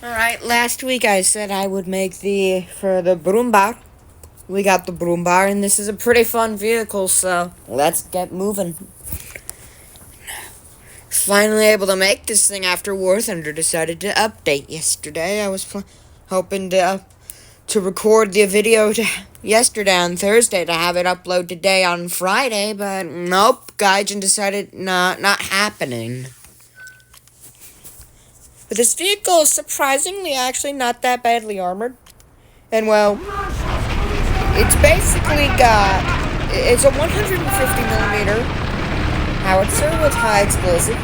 Alright, last week I said I would make for the brumbär. We got the brumbär, and this is a pretty fun vehicle, so let's get moving. Finally able to make this thing after War Thunder decided to update yesterday. I was hoping to record the video yesterday on Thursday to have it upload today on Friday, but nope, gaigin decided not happening. But this vehicle is surprisingly actually not that badly armored. And well, it's a 150mm howitzer with high explosive.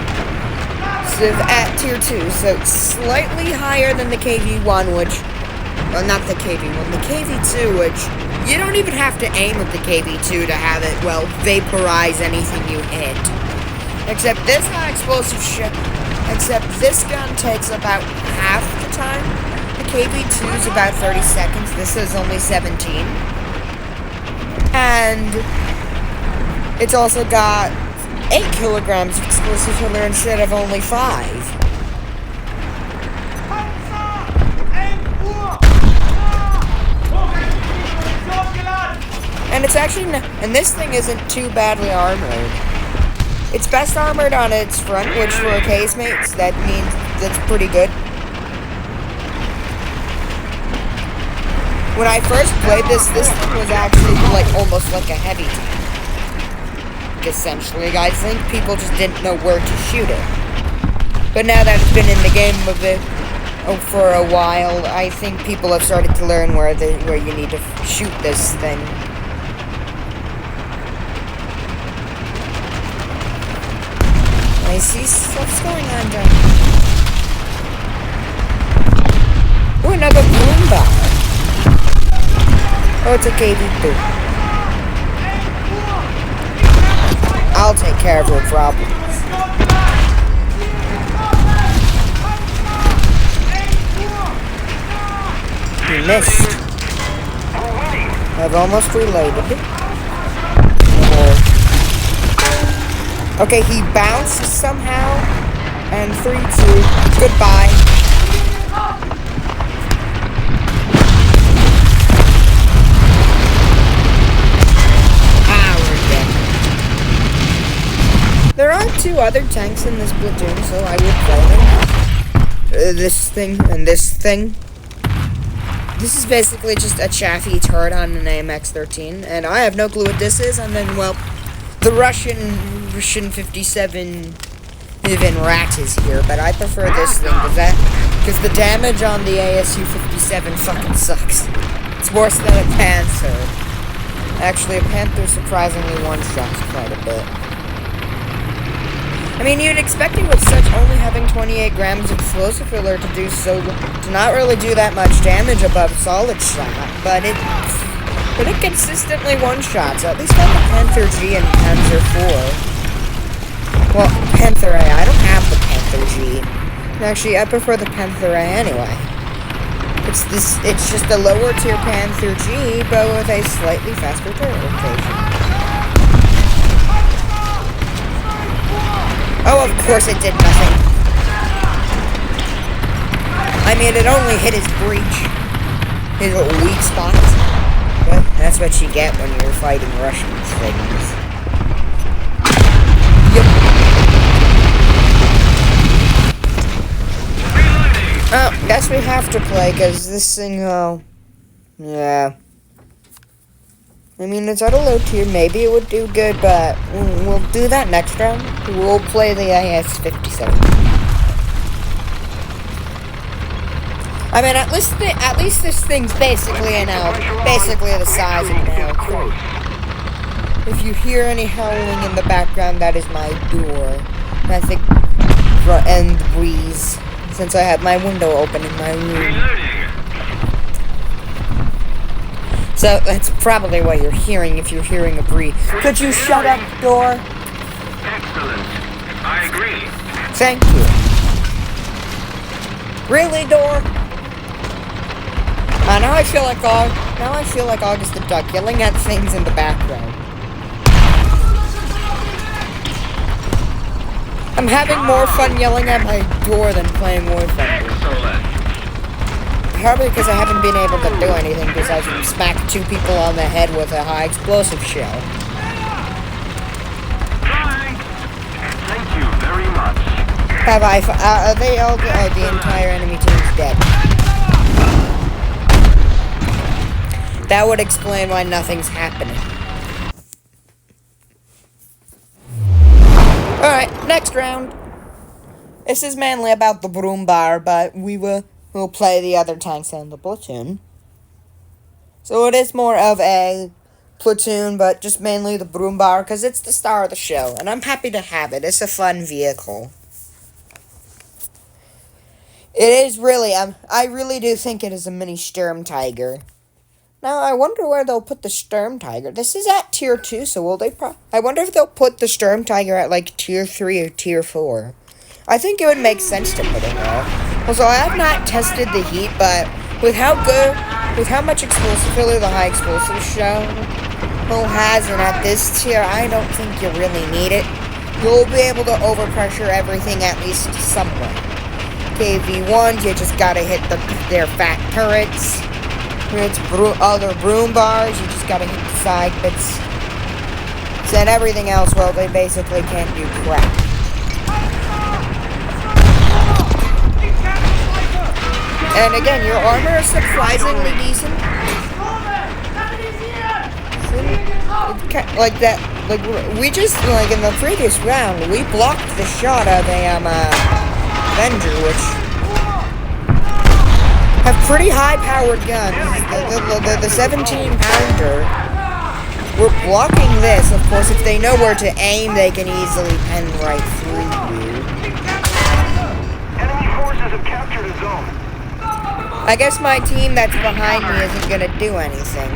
So at tier 2, so it's slightly higher than the KV-1, well, not the KV-1, the KV-2, which you don't even have to aim at the KV-2 to have it, well, vaporize anything you hit. Except this high explosive Except this gun takes about half the time. The KV-2 is about 30 seconds. This is only 17. And it's also got 8 kilograms of explosive filler instead of only 5. And it's actually, and this thing isn't too badly armored. It's best armored on its front, which for a casemates, that means that's pretty good. When I first played this thing was actually almost like a heavy tank. Essentially, I think people just didn't know where to shoot it. But now that it's been in the game for a while, I think people have started to learn where you need to shoot this thing. I see stuff's going on down here. Oh, another brumbär. Oh, it's a KV-2. I'll take care of your problems. You missed. I've almost reloaded it. Okay, he bounced somehow, and 3, 2, goodbye. We're dead. There are 2 other tanks in this platoon, so I would play them. This thing and this thing. This is basically just a chassis turret on an AMX-13, and I have no clue what this is, and then, well, the Russian 57 even rat is here, but I prefer this thing because the damage on the ASU 57 fucking sucks. It's worse than a panzer. Actually, a panther surprisingly one-shots quite a bit. I mean, you'd expect it with such only having 28 grams of explosive filler to not really do that much damage above solid shot, but it consistently one-shots, at least on the Panther G and Panzer IV. Well, Panther A, I don't have the Panther G. Actually, I prefer the Panther A anyway. It's just a lower tier Panther G, but with a slightly faster turret rotation. Oh, of course it did nothing. I mean, it only hit his breach. His weak spots. But that's what you get when you're fighting Russian things. Yep. Oh, guess we have to play, because this thing, yeah. I mean, it's at a low tier, maybe it would do good, but we'll do that next round. We'll play the AS-57. I mean, at least this thing's basically the size of an L3. If you hear any howling in the background, that is my door. I think, and the breeze, since I have my window open in my room. So that's probably what you're hearing if you're hearing a breeze. Could you shut up, door? Excellent. I agree. Thank you. Really, door? Now I feel like August the Duck yelling at things in the background. I'm having more fun yelling at my door than playing War Thunder. Excellent. Probably because I haven't been able to do anything besides smack 2 people on the head with a high explosive shell. Thank you very much. Have I? Are they all? Oh, the entire enemy team's dead. That would explain why nothing's happening. Alright, next round. This is mainly about the brumbär, but we'll play the other tanks in the platoon. So it is more of a platoon, but just mainly the brumbär, because it's the star of the show, and I'm happy to have it. It's a fun vehicle. It is really, I really do think it is a mini sturmtiger. Now, I wonder where they'll put the sturmtiger. This is at tier 2, so will they I wonder if they'll put the sturmtiger at, like, tier 3 or tier 4. I think it would make sense to put it there. Also, I have not tested the heat, but with how much explosive filler the high explosive shell has, and at this tier, I don't think you really need it. You'll be able to overpressure everything at least somewhat. KV1s, you just gotta hit their fat turrets. It's other brumbärs, you just gotta hit the side bits. And everything else, well, they basically can't do crap. And again, your armor is surprisingly decent. Like that, like we just, like in the previous round, we blocked the shot of a Avenger, which have pretty high-powered guns. The 17-pounder. We're blocking this. Of course, if they know where to aim, they can easily pen right through you. Enemy forces have captured a zone. I guess my team that's behind me isn't gonna do anything.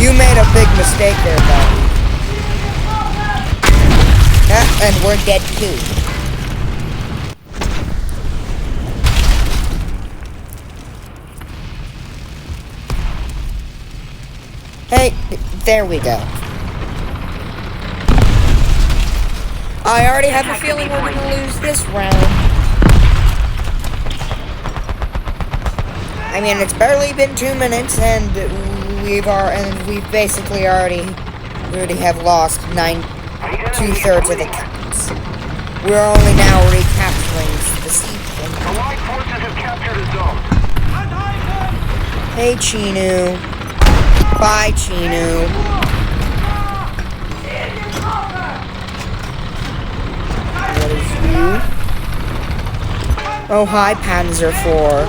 You made a big mistake there, buddy. And we're dead too. Hey, there we go. I already have a feeling we're gonna lose this round. I mean, it's barely been 2 minutes, and we've basically already have lost 2/3 of the counts. We're only now recapturing the siege. Allied forces have captured a zone. Hey, Chinu. Bye, Chinu. What is you? Oh, hi, Panzer 4.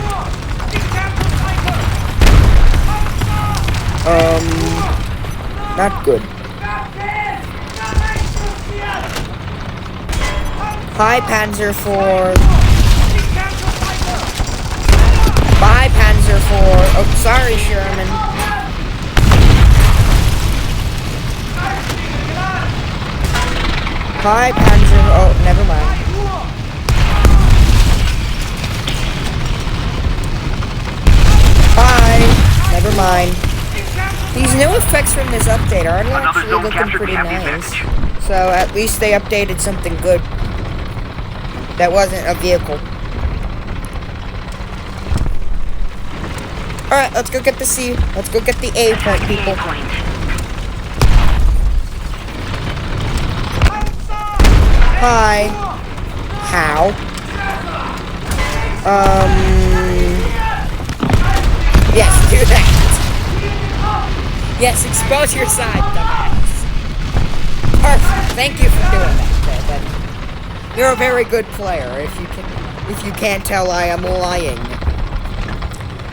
Not good. Hi, Panzer 4. Bye, Panzer 4. Oh, sorry, Sherman. Hi, Panzer. Oh, never mind. Bye. Never mind. These new effects from this update are actually looking pretty nice. So at least they updated something good. That wasn't a vehicle. Alright, let's go get the C. Let's go get the A point, people. Hi. How? Yes, do that. Yes, expose your side, dumbass. Perfect. Thank you for doing that, Ben. You're a very good player. If you can't tell, I am lying.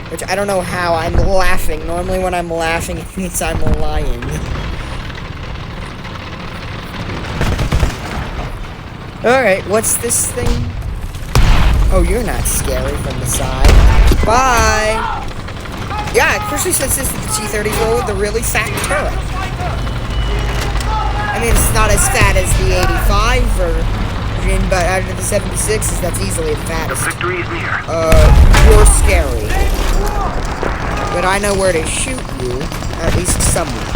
Which I don't know how I'm laughing. Normally, when I'm laughing, it means I'm lying. Alright, what's this thing? Oh, you're not scary from the side. Bye! Yeah, especially since this is the T-34 with the really fat turret. I mean, it's not as fat as the 85 version, but out of the 76s, that's easily the fattest. Victory is near. You're scary. But I know where to shoot you, at least somewhere.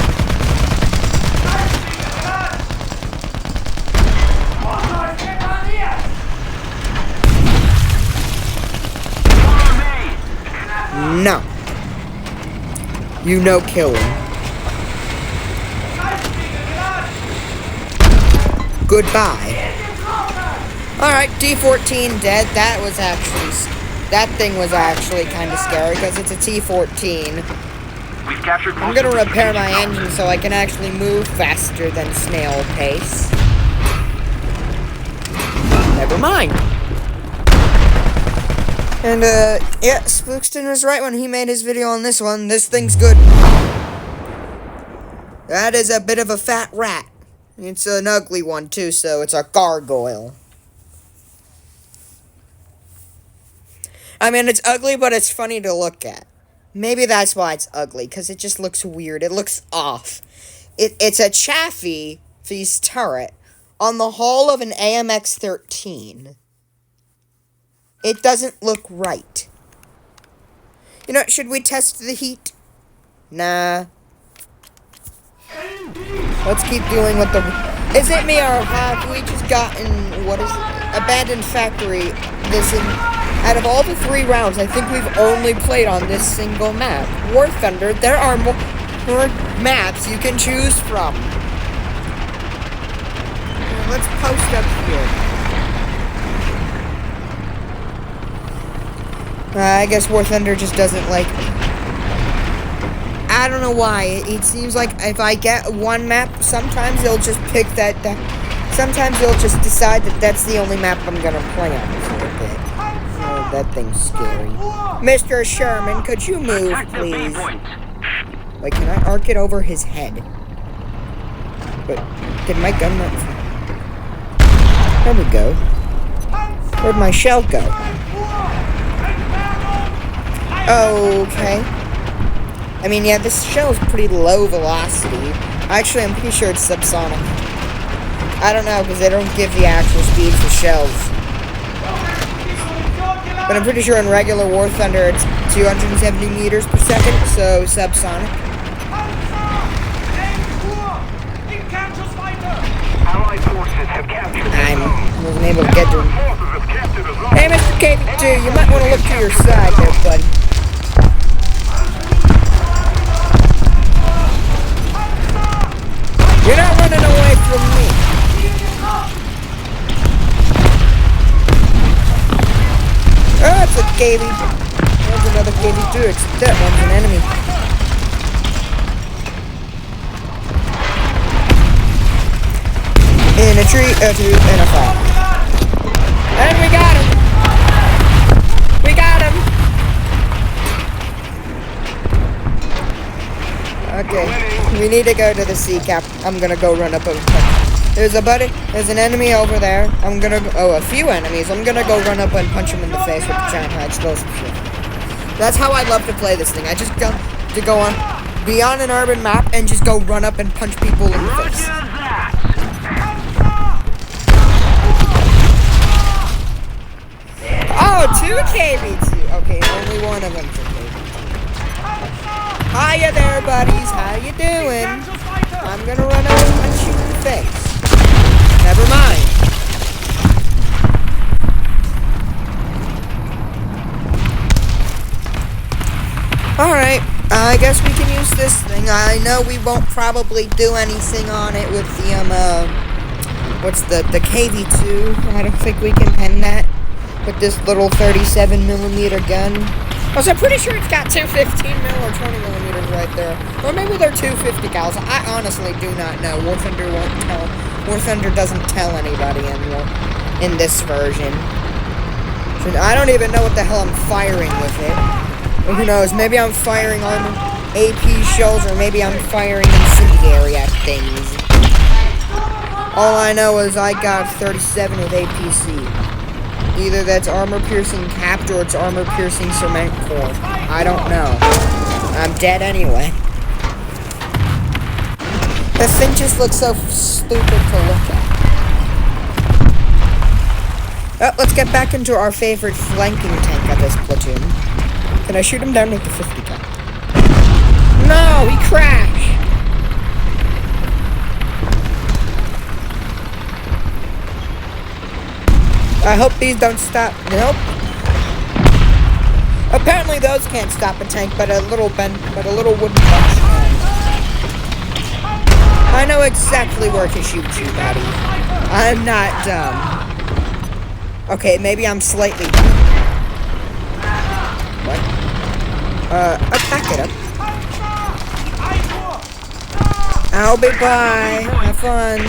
No. You no killing. Goodbye. Alright, T-14 dead. That thing was actually kind of scary because it's a T-14. We've captured I'm gonna repair my engine so I can actually move faster than snail pace. Never mind. And, yeah, Spookston was right when he made his video on this one. This thing's good. That is a bit of a fat rat. It's an ugly one, too, so it's a gargoyle. I mean, it's ugly, but it's funny to look at. Maybe that's why it's ugly, because it just looks weird. It looks off. It's a Chaffee Feast turret on the hull of an AMX-13. It doesn't look right. You know, should we test the heat? Nah. Let's keep dealing with the... Is it me, or have we just gotten... What is it? Abandoned Factory. Out of all the 3 rounds, I think we've only played on this single map. War Thunder, there are more maps you can choose from. Let's post up here. I guess War Thunder just doesn't like... I don't know why. It seems like if I get one map, sometimes they'll just pick that. Sometimes they'll just decide that that's the only map I'm gonna play on for a bit. Oh, that thing's scary. Mr. Sherman, could you move, please? Wait, can I arc it over his head? But did my gun not... There we go. Where'd my shell go? Okay. I mean, yeah, this shell is pretty low velocity. Actually, I'm pretty sure it's subsonic. I don't know, because they don't give the actual speeds for shells. But I'm pretty sure in regular War Thunder, it's 270 meters per second, so subsonic. Allied forces have captured I wasn't able to get to him. Hey, Mr. KV2, you might want to look to your side there, buddy. You're not running away from me. Oh, it's a KV. There's another KV2, except that one's an enemy. In a tree, a 2, and a 5. And we got him! We got him! Okay, we need to go to the sea cap. I'm gonna go run up over there. There's an enemy over there. A few enemies. I'm gonna go run up and punch him in the face with the giant high explosive shit. That's how I love to play this thing. I just go to go on, be on an urban map and just go run up and punch people in the face. Oh, 2 KV2. Okay, only one of them's a KV2. Hiya there, buddies. How you doing? I'm gonna run over and punch you in the face. Never mind. Alright, I guess we can use this thing. I know we won't probably do anything on it with the, the KV2. I don't think we can pen that with this little 37mm gun. Also, I'm pretty sure it's got 2 15mm or 20mm right there. Or maybe they're 250 cals. I honestly do not know. War Thunder won't tell. War Thunder doesn't tell anybody anymore in this version. So I don't even know what the hell I'm firing with it. Or who knows? Maybe I'm firing on AP shells, or maybe I'm firing incendiary at things. All I know is I got 37 with APC. Either that's armor-piercing capped or it's armor-piercing cement core. I don't know. I'm dead anyway. The thing just looks so stupid to look at. Oh, let's get back into our favorite flanking tank of this platoon. Can I shoot him down with the 50 cal? No, he crashed! I hope these don't stop. Nope. Apparently those can't stop a tank, but a little wooden punch can. I know exactly where to shoot you, buddy. I'm not dumb. Okay, maybe I'm slightly dumb. What? Back it up. I'll be bye. Have fun.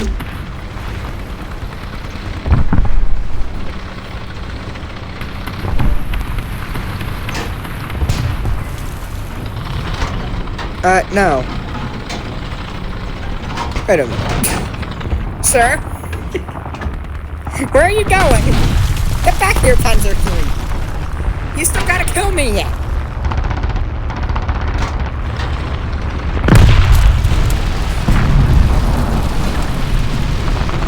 No. Wait a minute. Sir? Where are you going? Get back here, Panzer King. You still gotta kill me yet.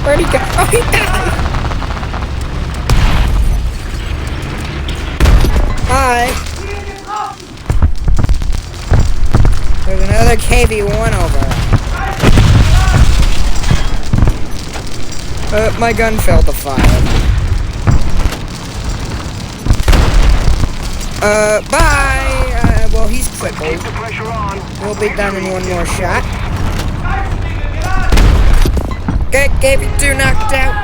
Where'd he go? Oh, he died! Hi. There's another KV-1 over. My gun failed to fire. Bye! Well, he's crippled. We'll be done in one more shot. Okay, KV-2 knocked out.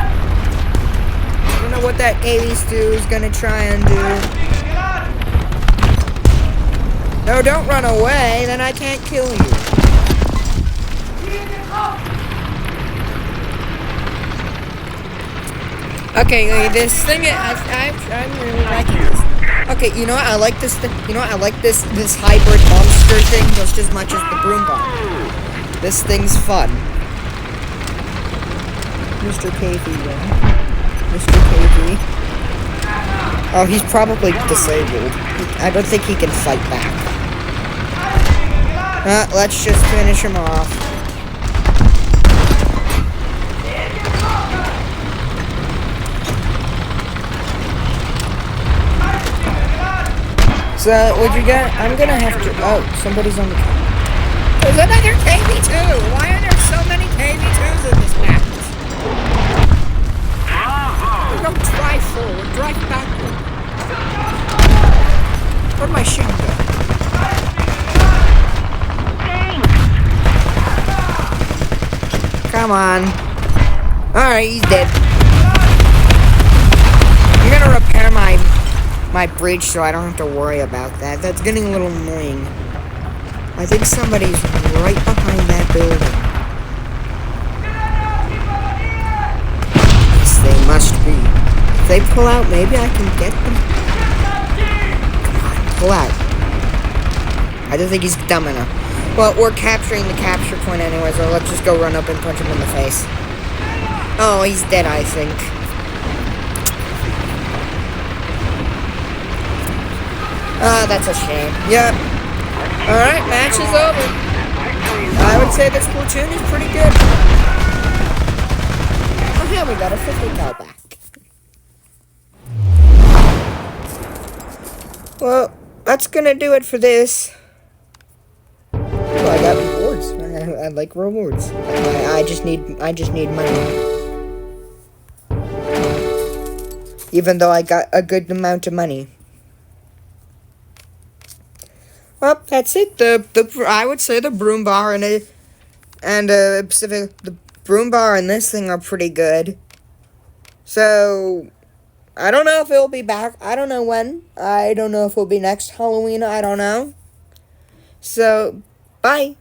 I don't know what that KV-2 is gonna try and do. No, don't run away, then I can't kill you. Okay, this thing, I'm really liking this. Okay, you know what, I like this thing, you know what, I like this hybrid monster thing just as much as the brumbär. This thing's fun. Mr. KV, Mr. KV. Oh, he's probably disabled. I don't think he can fight back. Let's just finish him off. So, what you got? I'm gonna have to... Oh, somebody's on the... There's another KV-2! Why are there so many KV-2s in this match? Don't drive forward, drive backward. Where'd my shield go? Come on. Alright, he's dead. I'm gonna repair my bridge so I don't have to worry about that. That's getting a little annoying. I think somebody's right behind that building. Yes, they must be. If they pull out, maybe I can get them. Come on, pull out. I don't think he's dumb enough. Well, we're capturing the capture point anyway, so let's just go run up and punch him in the face. Oh, he's dead, I think. Ah, that's a shame. Yep. Alright, match is over. I would say this platoon is pretty good. Oh, yeah, we got a 50 cal back. Well, that's gonna do it for this. Oh, I got rewards. I like rewards. I just need money. Even though I got a good amount of money. Well, that's it. I would say the brumbär and the brumbär and this thing are pretty good. So I don't know if it'll be back. I don't know when. I don't know if it'll be next Halloween. I don't know. So bye.